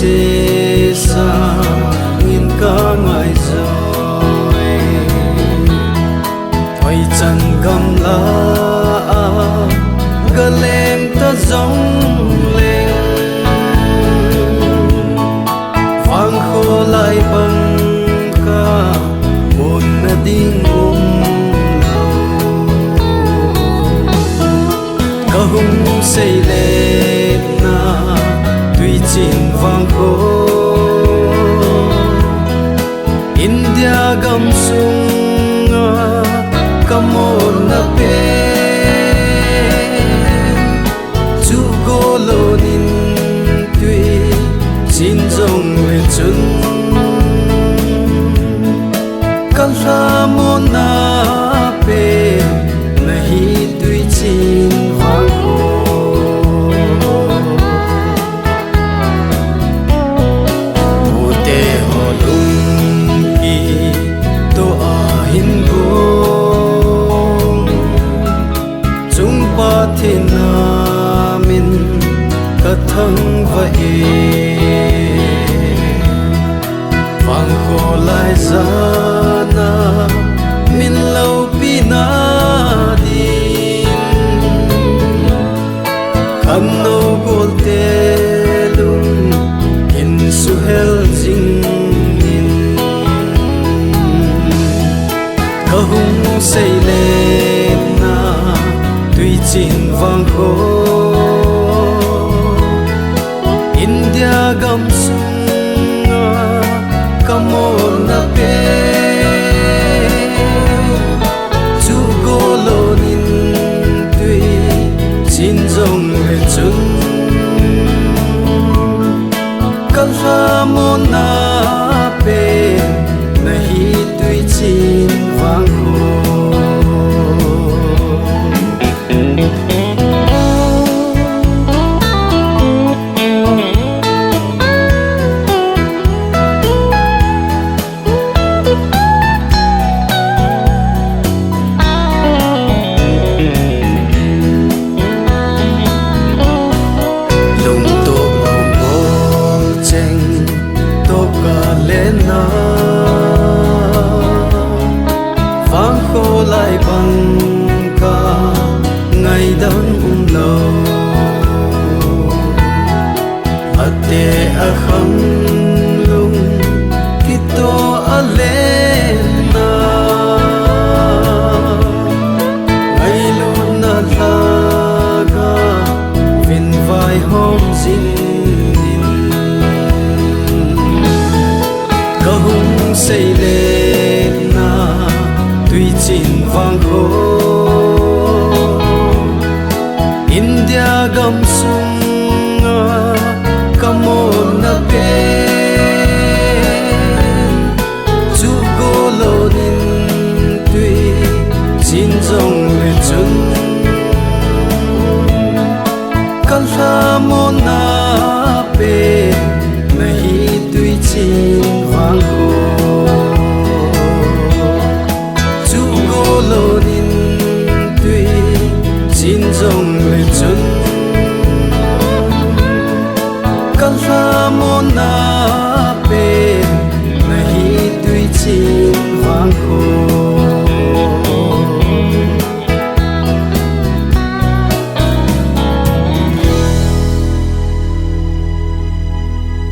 chế xa nghìn ca ngài rồi thoại chân cầm lá gà lên ta giống lên vang khô lại bằng ca một na đinh ca hùng xây lên na tuy chín vang khô India gam sung cầm một na pe chú cô lô nín tuy chín dòng lên chân căn ra một na pe na hi tuy chín vang khô u te ho lung ki to a hin go chung pa thiên na min ka thăng va e vang khô lại ra na min lâu pi na đi khăn nô gol te lung in su hel jing in ka hung say lên na tuy chín vang khô India gam sung cầm một na pe chú cô lô nín tuy chín dòng lên chân căn ra một na pe na hi tuy chín vang khô vang khô lại bằng ca ngày đắng lâu ate a kham lung kito a lên na ngày luôn na laga vin vai hôm dinh ca hung xây lên na tuy chín vang khô India gam sung cầm một na pe chú cô lô nín tuy chín dòng lên chân căn ra một na pe na hi tuy chín vang khô chú cô lô nín tuy chín dòng lên chân